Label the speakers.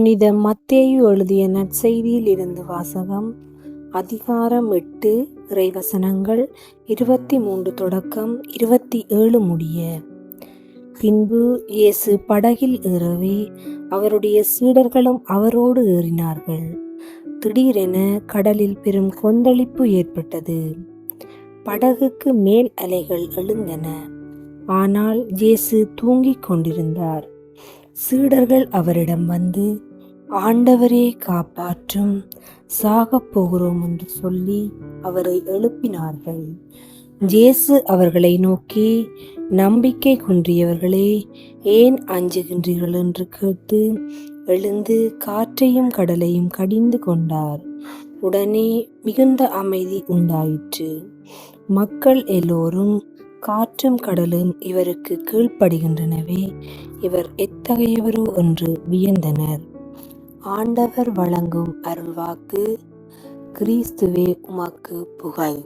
Speaker 1: புனித மத்தேயு எழுதிய நற்செய்தியில் இருந்து வாசகம். அதிகாரம் 8, இறைவசனங்கள் 23 தொடக்கம் 27 முடிய. பின்பு இயேசு படகில் ஏறவே அவருடைய சீடர்களும் அவரோடு ஏறினார்கள். திடீரென கடலில் பெரும் கொந்தளிப்பு ஏற்பட்டது. படகுக்கு மேல் அலைகள் எழுந்தன. ஆனால் இயேசு தூங்கிக் கொண்டிருந்தார். சீடர்கள் அவரிடம் வந்து, ஆண்டவரே காப்பாற்றும், சாகப் போகிறோம் என்று சொல்லி அவரை எழுப்பினார்கள். இயேசு அவர்களை நோக்கி, நம்பிக்கை குன்றியவர்களே, ஏன் அஞ்சுகின்றீர்கள் என்று கேட்டு எழுந்து காற்றையும் கடலையும் கடிந்து கொண்டார். உடனே மிகுந்த அமைதி உண்டாயிற்று. மக்கள் எல்லோரும் காற்றும் கடலும் இவருக்கு கீழ்ப்படுகின்றனவே, இவர் எத்தகையவரோ என்று வியந்தனர். ஆண்டவர் வழங்கும் அருள்வாக்கு. கிறிஸ்துவே உமக்கு புகழ்.